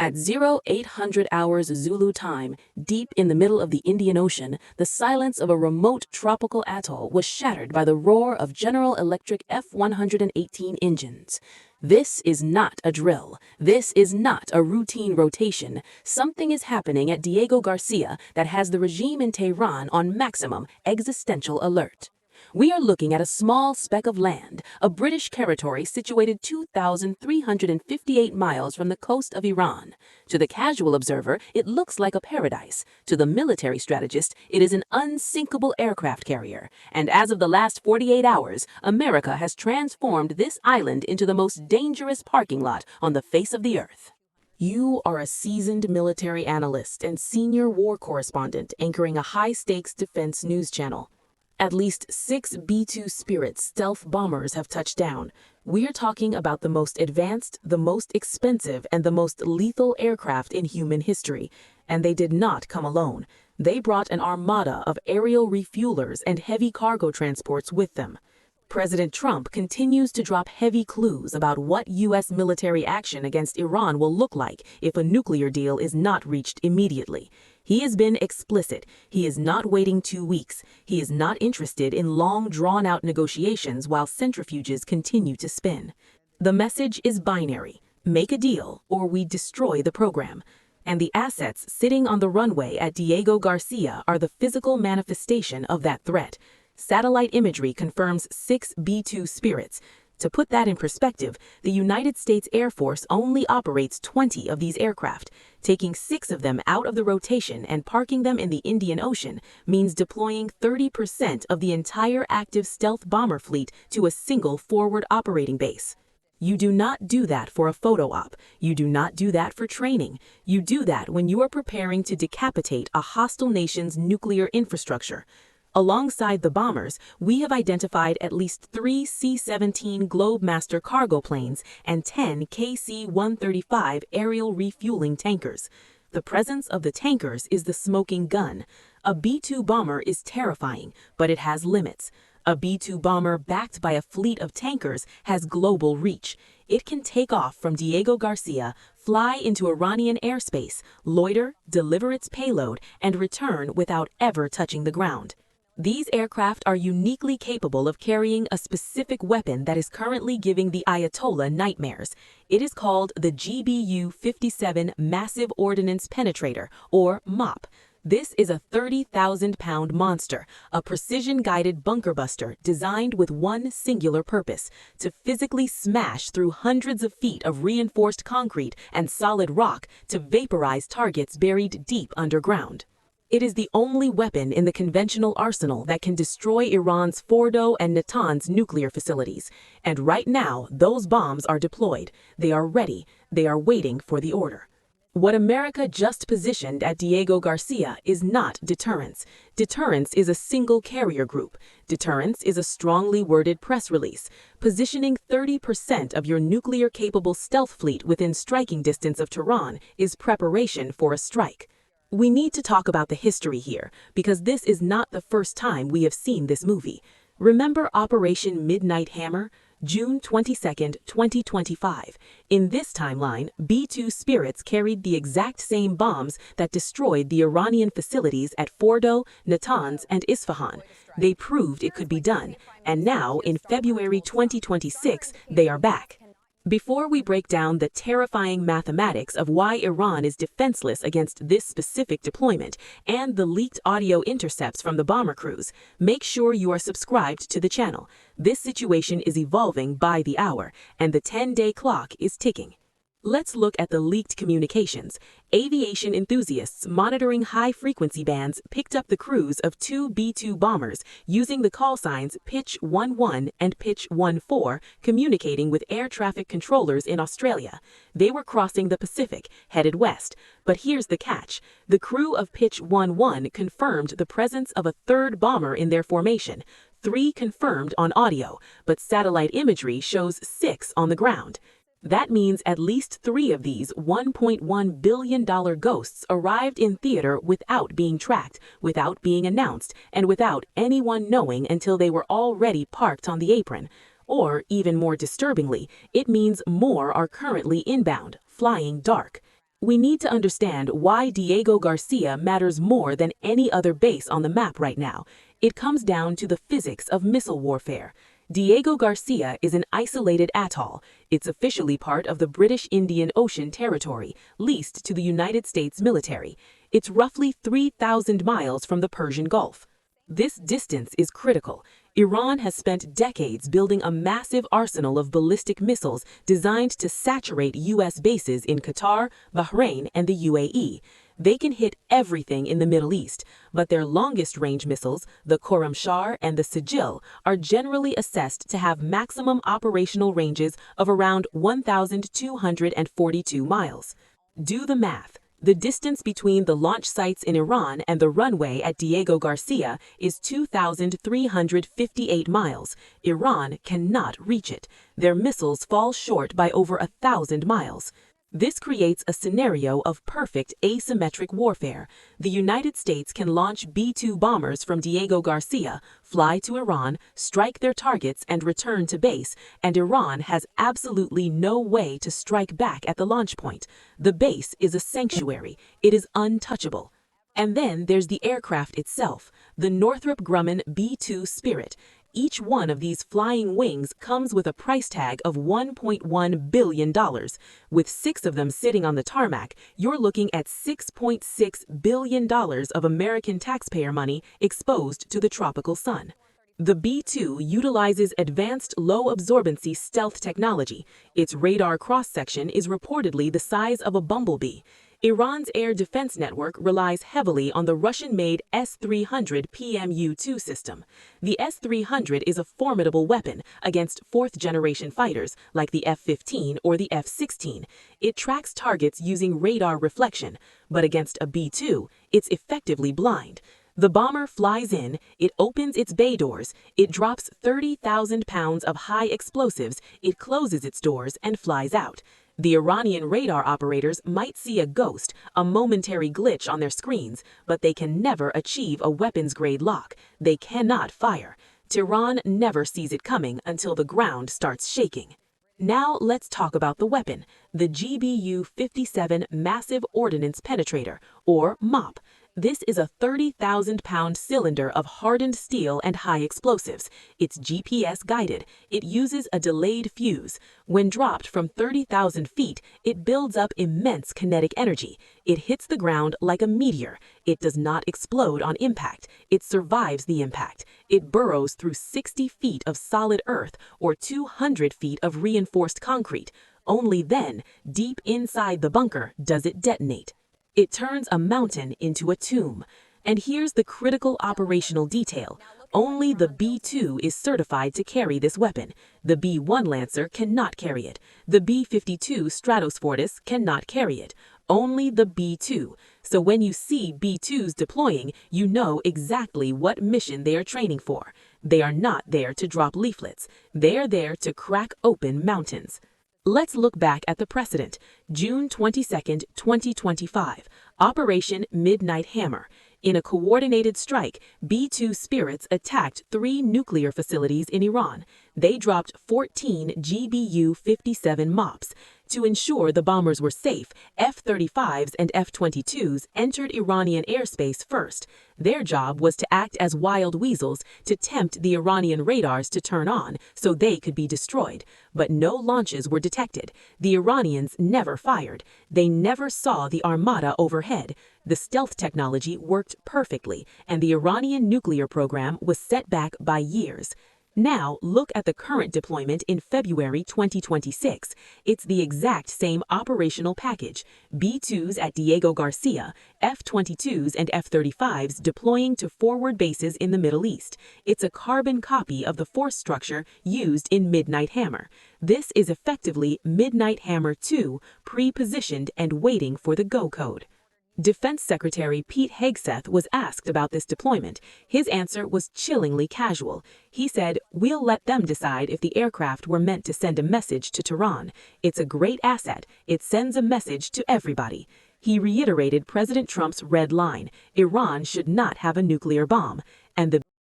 At 0800 hours Zulu time, deep in the middle of the Indian Ocean, the silence of a remote tropical atoll was shattered by the roar of General Electric F-118 engines. This is not a drill. This is not a routine rotation. Something is happening at Diego Garcia that has the regime in Tehran on maximum existential alert. We are looking at a small speck of land, a British territory situated 2,358 miles from the coast of Iran. To the casual observer, it looks like a paradise. To the military strategist, it is an unsinkable aircraft carrier. And as of the last 48 hours, America has transformed this island into the most dangerous parking lot on the face of the earth. You are a seasoned military analyst and senior war correspondent anchoring a high-stakes defense news channel. At least 6 B-2 Spirit stealth bombers have touched down. We're talking about the most advanced, the most expensive, and the most lethal aircraft in human history. And they did not come alone. They brought an armada of aerial refuelers and heavy cargo transports with them. President Trump continues to drop heavy clues about what U.S. military action against Iran will look like if a nuclear deal is not reached immediately. He has been explicit. He is not waiting 2 weeks. He is not interested in long, drawn-out negotiations while centrifuges continue to spin. The message is binary. Make a deal, or we destroy the program. And the assets sitting on the runway at Diego Garcia are the physical manifestation of that threat. Satellite imagery confirms 6 B-2 Spirits. To put that in perspective, the United States Air Force only operates 20 of these aircraft. Taking 6 of them out of the rotation and parking them in the Indian Ocean means deploying 30% of the entire active stealth bomber fleet to a single forward operating base. You do not do that for a photo op. You do not do that for training. You do that when you are preparing to decapitate a hostile nation's nuclear infrastructure. Alongside the bombers, we have identified at least 3 C-17 Globemaster cargo planes and 10 KC-135 aerial refueling tankers. The presence of the tankers is the smoking gun. A B-2 bomber is terrifying, but it has limits. A B-2 bomber backed by a fleet of tankers has global reach. It can take off from Diego Garcia, fly into Iranian airspace, loiter, deliver its payload, and return without ever touching the ground. These aircraft are uniquely capable of carrying a specific weapon that is currently giving the Ayatollah nightmares. It is called the GBU-57 Massive Ordnance Penetrator, or MOP. This is a 30,000-pound monster, a precision-guided bunker buster designed with one singular purpose: to physically smash through hundreds of feet of reinforced concrete and solid rock to vaporize targets buried deep underground. It is the only weapon in the conventional arsenal that can destroy Iran's Fordo and Natanz nuclear facilities. And right now, those bombs are deployed. They are ready. They are waiting for the order. What America just positioned at Diego Garcia is not deterrence. Deterrence is a single carrier group. Deterrence is a strongly worded press release. Positioning 30% of your nuclear-capable stealth fleet within striking distance of Tehran is preparation for a strike. We need to talk about the history here, because this is not the first time we have seen this movie. Remember Operation Midnight Hammer? June 22, 2025. In this timeline, B-2 Spirits carried the exact same bombs that destroyed the Iranian facilities at Fordo, Natanz, and Isfahan. They proved it could be done, and now, in February 2026, they are back. Before we break down the terrifying mathematics of why Iran is defenseless against this specific deployment and the leaked audio intercepts from the bomber crews, make sure you are subscribed to the channel. This situation is evolving by the hour, and the 10-day clock is ticking. Let's look at the leaked communications. Aviation enthusiasts monitoring high-frequency bands picked up the crews of 2 B-2 bombers using the call signs Pitch 11 and Pitch 14, communicating with air traffic controllers in Australia. They were crossing the Pacific, headed west. But here's the catch. The crew of Pitch 11 confirmed the presence of a third bomber in their formation. 3 confirmed on audio, but satellite imagery shows 6 on the ground. That means at least 3 of these $1.1 billion ghosts arrived in theater without being tracked, without being announced, and without anyone knowing until they were already parked on the apron. Or, even more disturbingly, it means more are currently inbound, flying dark. We need to understand why Diego Garcia matters more than any other base on the map right now. It comes down to the physics of missile warfare. Diego Garcia is an isolated atoll. It's officially part of the British Indian Ocean Territory, leased to the United States military. It's roughly 3,000 miles from the Persian Gulf. This distance is critical. Iran has spent decades building a massive arsenal of ballistic missiles designed to saturate U.S. bases in Qatar, Bahrain, and the UAE. They can hit everything in the Middle East, but their longest-range missiles, the Khorramshahr and the Sijil, are generally assessed to have maximum operational ranges of around 1,242 miles. Do the math. The distance between the launch sites in Iran and the runway at Diego Garcia is 2,358 miles. Iran cannot reach it. Their missiles fall short by over 1,000 miles. This creates a scenario of perfect asymmetric warfare. The United States can launch B-2 bombers from Diego Garcia, fly to Iran, strike their targets, and return to base, and Iran has absolutely no way to strike back at the launch point. The base is a sanctuary. It is untouchable. And then there's the aircraft itself, the Northrop Grumman B-2 Spirit. Each one of these flying wings comes with a price tag of $1.1 billion. With 6 of them sitting on the tarmac, you're looking at $6.6 billion of American taxpayer money exposed to the tropical sun. The B-2 utilizes advanced low-absorbency stealth technology. Its radar cross-section is reportedly the size of a bumblebee. Iran's air defense network relies heavily on the Russian-made S-300 PMU-2 system. The S-300 is a formidable weapon against fourth-generation fighters like the F-15 or the F-16. It tracks targets using radar reflection, but against a B-2, it's effectively blind. The bomber flies in, it opens its bay doors, it drops 30,000 pounds of high explosives, it closes its doors and flies out. The Iranian radar operators might see a ghost, a momentary glitch on their screens, but they can never achieve a weapons-grade lock. They cannot fire. Tehran never sees it coming until the ground starts shaking. Now let's talk about the weapon, the GBU-57 Massive Ordnance Penetrator, or MOP. This is a 30,000-pound cylinder of hardened steel and high explosives. It's GPS-guided. It uses a delayed fuse. When dropped from 30,000 feet, it builds up immense kinetic energy. It hits the ground like a meteor. It does not explode on impact. It survives the impact. It burrows through 60 feet of solid earth or 200 feet of reinforced concrete. Only then, deep inside the bunker, does it detonate. It turns a mountain into a tomb. And here's the critical operational detail. Only the B-2 is certified to carry this weapon. The B-1 Lancer cannot carry it. The B-52 Stratofortress cannot carry it. Only the B-2. So when you see B-2s deploying, you know exactly what mission they are training for. They are not there to drop leaflets. They are there to crack open mountains. Let's look back at the precedent. June 22, 2025, Operation Midnight Hammer. In a coordinated strike, B-2 Spirits attacked 3 nuclear facilities in Iran. They dropped 14 GBU-57 MOPs. To ensure the bombers were safe, F-35s and F-22s entered Iranian airspace first. Their job was to act as wild weasels to tempt the Iranian radars to turn on so they could be destroyed. But no launches were detected. The Iranians never fired. They never saw the armada overhead. The stealth technology worked perfectly, and the Iranian nuclear program was set back by years. Now, look at the current deployment in February 2026. It's the exact same operational package. B-2s at Diego Garcia, F-22s and F-35s deploying to forward bases in the Middle East. It's a carbon copy of the force structure used in Midnight Hammer. This is effectively Midnight Hammer 2, pre-positioned and waiting for the go code. Defense Secretary Pete Hegseth was asked about this deployment. His answer was chillingly casual. He said, "We'll let them decide if the aircraft were meant to send a message to Tehran. It's a great asset. It sends a message to everybody." He reiterated President Trump's red line: Iran should not have a nuclear bomb. And the